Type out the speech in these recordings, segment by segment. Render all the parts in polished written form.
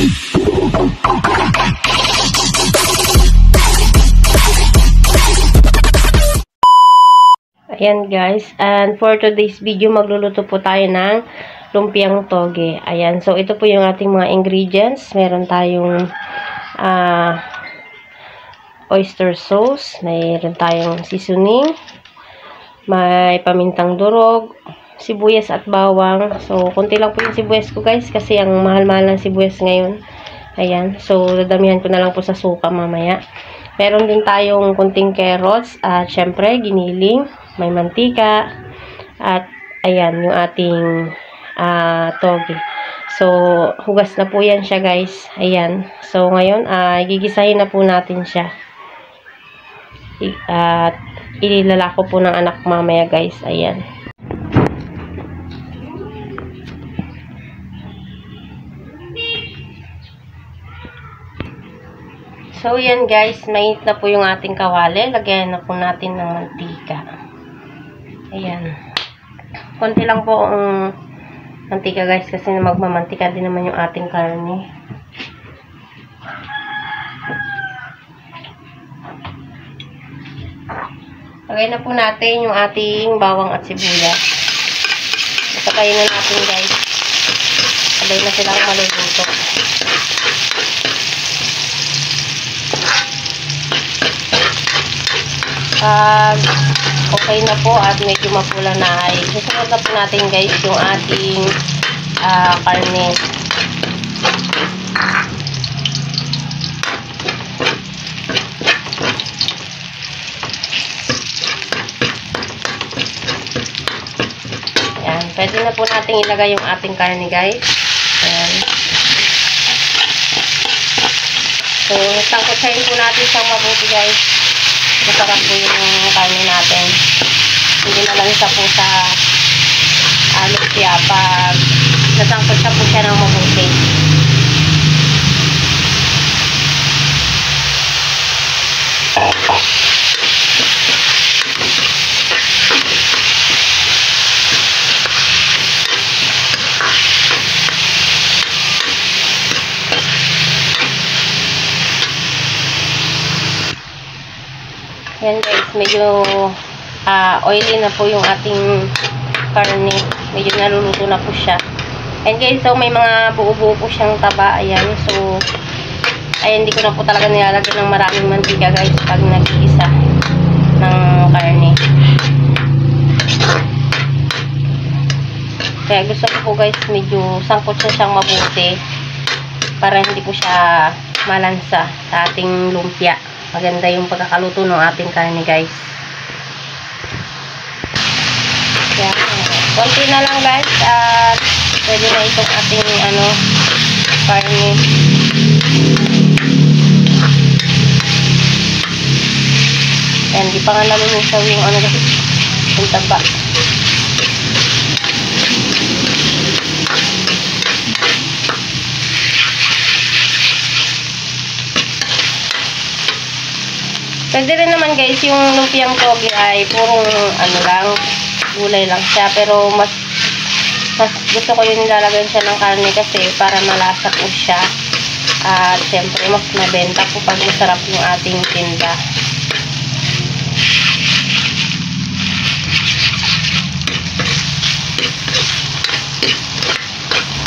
Ayan guys, and for today's video, magluluto po tayo ng lumpiang toge. Ayan, so ito po yung ating mga ingredients. Meron tayong oyster sauce, mayroon tayong seasoning, may pamintang durog, sibuyas at bawang. So, konti lang po yung sibuyas ko guys, kasi ang mahal-mahal ng sibuyas ngayon. Ayan, so dadamihan ko na lang po sa suka mamaya. Meron din tayong kunting carrots at syempre giniling, may mantika, at ayan yung ating toge. So, hugas na po yan siya guys. Ayan. So, ngayon, gigisahin na po natin siya. At ililalako po ng anak mamaya guys. Ayan. So, yan guys, mainit na po yung ating kawali. Lagyan na po natin ng mantika. Ayan. Konti lang po ang mantika guys, kasi magmamantika din naman yung ating karne. Lagay na po natin yung ating bawang at sibuyas. Masakayin na natin guys. Sabay na silang maluluto. Pag okay na po at medyo mapula na, ay susunod na po natin guys yung ating karne. Ayan, pwede na po natin ilagay yung ating karne guys. Ayan. So, sangkutsahin po natin siyang mabuti guys. Masarap po yung karne natin. Hindi na lang isa po sa lumpia pag nasangkot siya po siya ng mabuti. Yan guys, medyo oily na po yung ating karne. Medyo naluluto na po siya. And guys, so may mga buo-buo po siyang taba. Ayan, so ayan, hindi ko na po talaga nilalagyan ng maraming mantika guys pag nag-iisa ng karne. Kaya gusto ko po guys, medyo sangkot siya siyang mabuti para hindi po siya malansa sa ating lumpia. Maganda yung pagkakaluto ng ating karne guys. Yan. Konti na lang guys. At pwede na itong ating karne. Yan. Di pa nga nalulusaw yung guys. Yung taba. Pwede rin naman guys, yung lumpiang toge ay purong lang, gulay lang siya. Pero mas gusto ko yung nilalagyan siya ng karne kasi para malasa po siya. At siyempre mas mabenta po pag masarap yung ating tinda.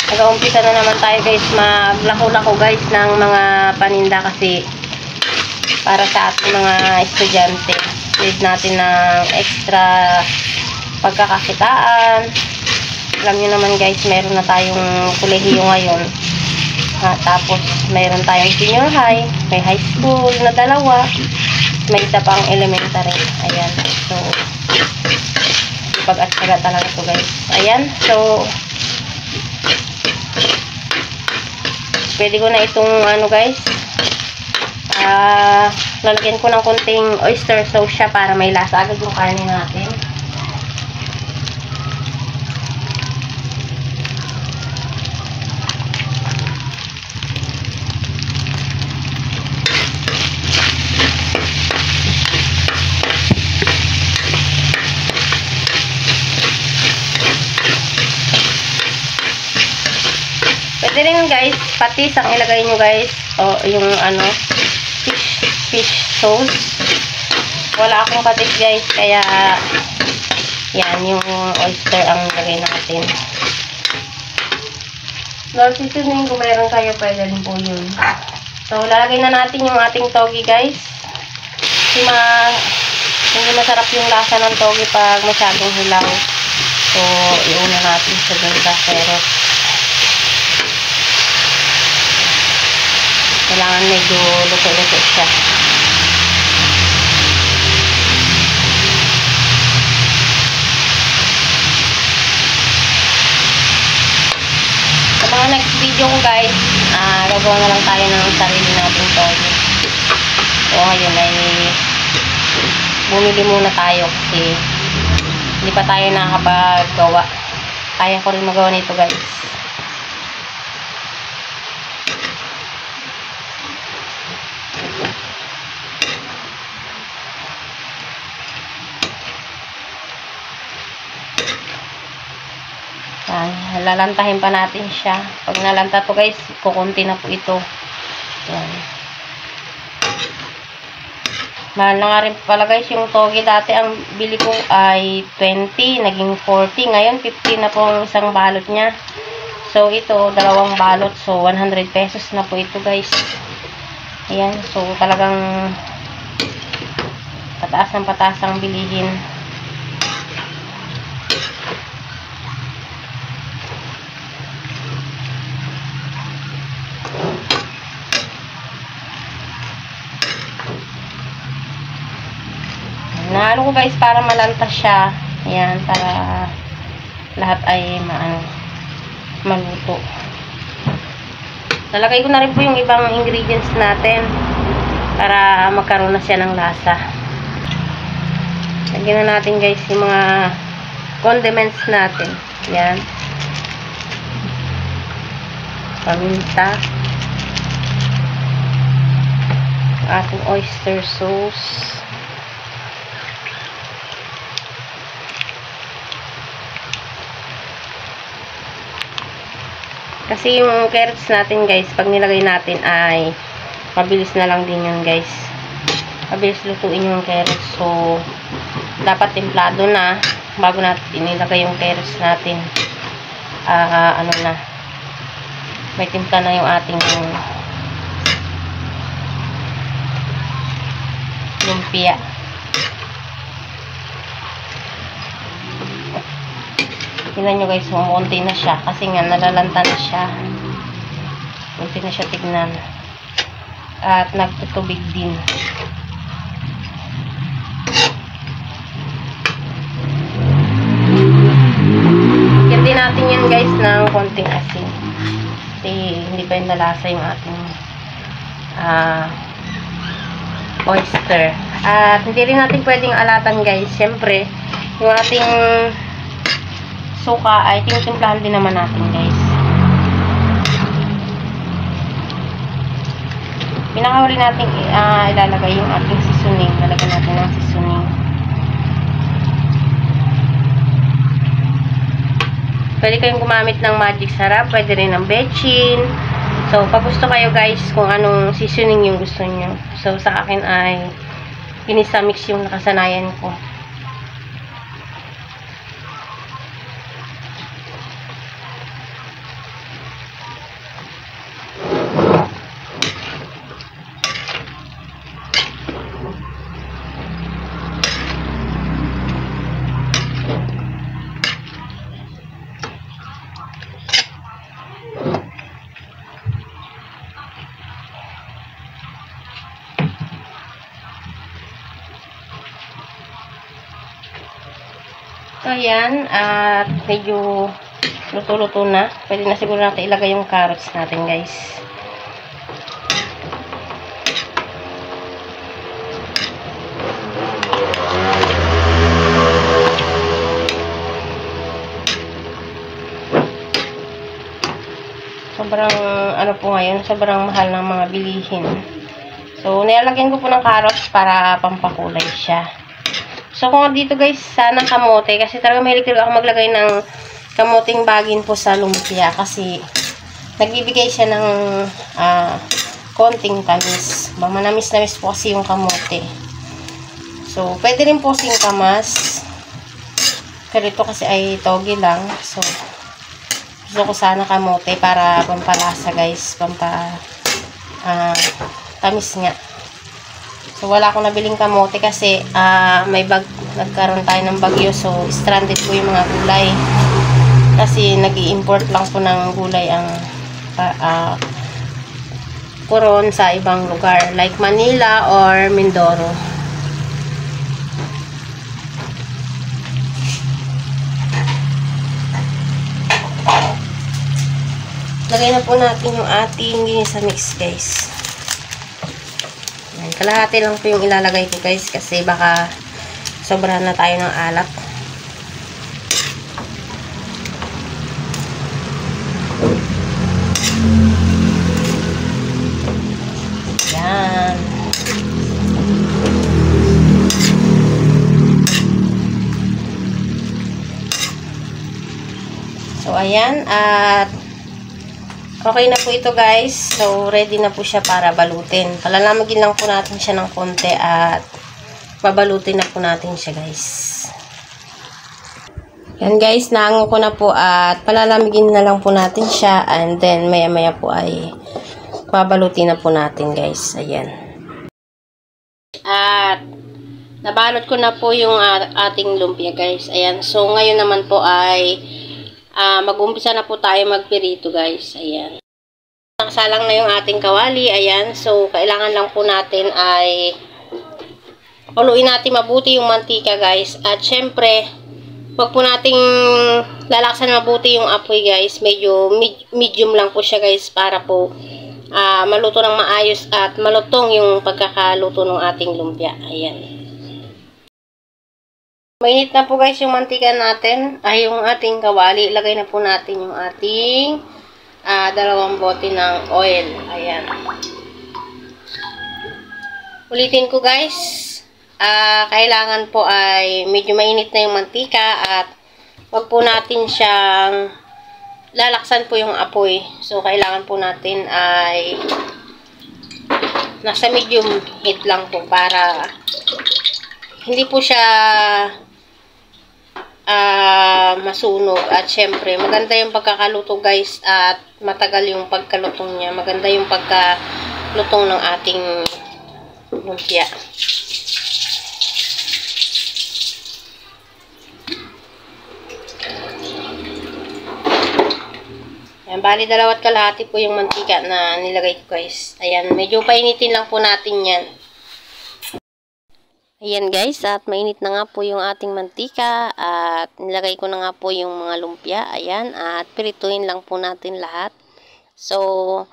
Nag-uumpisa na naman tayo guys, maglako-lako guys ng mga paninda kasi para sa ating mga estudyante. Need natin ng extra pagkakakitaan. Alam nyo naman guys, meron na tayong kolehiyo ngayon. Tapos, meron tayong senior high, may high school na 2, may isa pang elementary. Ayan. So, pag-atsaga talaga ito guys. Ayan. So, pwede ko na itong guys, lalagyan ko ng konting oyster sauce siya para may lasa agad yung karne natin. Pwede rin guys, patis ang ilagay nyo guys. O yung ano, fish sauce. Wala akong patis guys, kaya yan, yung oyster ang ilagay natin. Lord seasoning, kung meron kayo, pwede rin po yun. So, lalagay na natin yung ating togi guys. Kasi hindi masarap yung lasa ng togi pag masyadong hilaw. So, iuna natin sa ganda. Pero, kailangan medyo luto-luto siya. Sa mga next video ko guys, gagawa na lang tayo ng sarili nating togi. So, ngayon ay bumili muna tayo kasi hindi pa tayo nakakapagawa. Kaya ko rin magawa nito guys. Lalantahin pa natin siya. Pag nalanta to guys, kukunti na po ito. Yan. Mahal na nga rin pala guys yung togi. Dati ang bili ko ay 20, naging 40. Ngayon 50 na po ang isang balot niya. So ito, dalawang balot. So 100 pesos na po ito guys. Ayan. So talagang pataas ng pataas ang bilihin. Nahalo ko guys para malanta siya. Ayan, para lahat ay maluto. Nalagay ko na rin po yung ibang ingredients natin para magkaroon na siya ng lasa. Lagyan na natin guys yung mga condiments natin. Ayan. Paminta. Ating oyster sauce. Kasi yung carrots natin guys, pag nilagay natin ay mabilis na lang din yun guys. Mabilis lutuin yung carrots. So, dapat templado na bago natin nilagay yung carrots natin. Ano na. May timpla na yung ating lumpia. Tingnan nyo guys, kumunti na siya. Kasi nga, nalalanta na siya. Kunti na siya tignan. At nagtutubig din. Yan din natin yan guys ng konting asin. Kasi hindi pa yung nalasa yung ating oyster. At hindi rin natin pwedeng alatan guys. Siyempre, yung ating suka ay tinitimplahan din naman natin guys. Pinakahuli natin ilalagay yung ating seasoning. Lalagyan natin ng seasoning. Pwede kayong gumamit ng magic sarap. Pwede rin ng bechin. So, pag gusto kayo guys kung anong seasoning yung gusto nyo. So, sa akin ay pinisa-mix yung nakasanayan ko. So, ayan. At medyo luto-luto na. Pwede na siguro natin ilagay yung carrots natin, guys. Sobrang, ano po ngayon, sobrang mahal ng mga bilihin. So, nilalagyan ko po ng carrots para pampakulay siya. So, kung dito guys, sana kamote. Kasi talaga mahilig ako maglagay ng kamoting bagin po sa lumpia. Kasi, nagbibigay siya ng konting tamis. Manamis-namis po kasi yung kamote. So, pwede rin po singkamas. Pero ito kasi ay togi lang. So, gusto ko sana kamote para pampalasa guys. Tamis nga. So, wala akong nabiling kamote kasi nagkaroon tayo ng bagyo. So, stranded po yung mga gulay. Kasi nag-i-import lang po ng gulay ang Coron sa ibang lugar like Manila or Mindoro. Lagay na po natin yung ating ginisa mix guys. Kalahati lang po yung ilalagay ko guys kasi baka sobrahan na tayo ng alat. Yan. So ayan, at okay na po ito guys. So ready na po siya para balutin. Palalamagin lang po natin siya ng konti at babalutin na po natin siya guys. Yan guys, naango ko na po at palalamigin na lang po natin siya and then maya maya po ay babalutin na po natin guys. Ayan. At nabalot ko na po yung ating lumpia guys. Ayan. So ngayon naman po ay mag-umpisa na po tayo magpirito guys. Ayan. Nakasalang na yung ating kawali. Ayan. So kailangan lang po natin ay haluin natin mabuti yung mantika guys. At syempre, wag po nating lalaksan mabuti yung apoy guys. Medyo medium lang po siya guys para po maluto ng maayos at malutong yung pagkakaluto ng ating lumpia. Ayan. Mainit na po guys yung mantika natin. Yung ating kawali. Ilagay na po natin yung ating 2 bote ng oil. Ayan. Ulitin ko guys. Kailangan po ay medyo mainit na yung mantika at wag po natin siyang lalaksan po yung apoy. So, kailangan po natin ay nasa medium heat lang po para hindi po siya masunog. At syempre, maganda yung pagkakaluto guys at matagal yung pagkalutong niya. Maganda yung pagkalutong ng ating lumpia. Ayan, bali 2 kalahati po yung mantika na nilagay ko guys. Ayan, medyo painitin lang po natin yan. Ayan guys, at mainit na nga po yung ating mantika at nilagay ko na nga po yung mga lumpia. Ayan, at pirituin lang po natin lahat. So,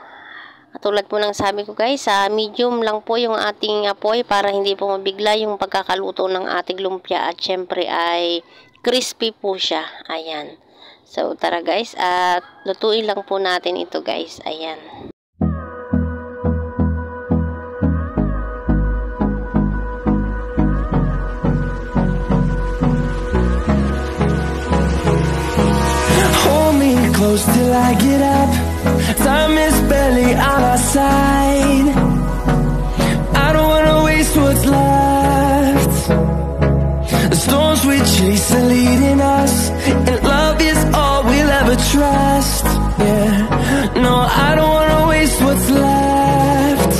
katulad po ng sabi ko guys, medium lang po yung ating apoy para hindi po mabigla yung pagkakaluto ng ating lumpia at syempre ay crispy po siya. Ayan. So, tara guys, at lutuin lang po natin ito guys. Ayan. Hold me close till I get up. Time is barely on our side. I don't wanna waste what's left. The storms we chase are leading us, and love is all we'll ever trust. Yeah, no, I don't wanna waste what's left.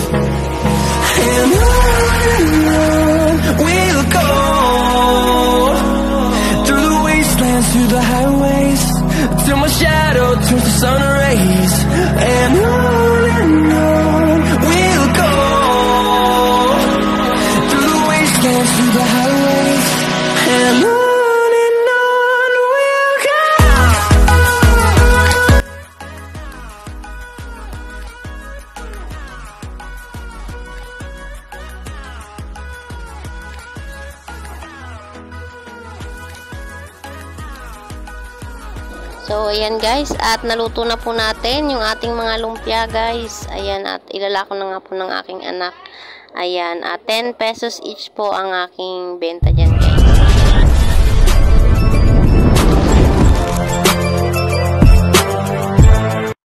And on we'll go, through the wastelands, through the highways, till my shadow turns to sun rays. And on we'll go, through the wastelands, through the highways, and on we'll go. So, ayan guys, at naluto na po natin yung ating mga lumpia guys. Ayan, at ilalako na nga po ng aking anak. Ayan, at 10 pesos each po ang aking benta dyan guys.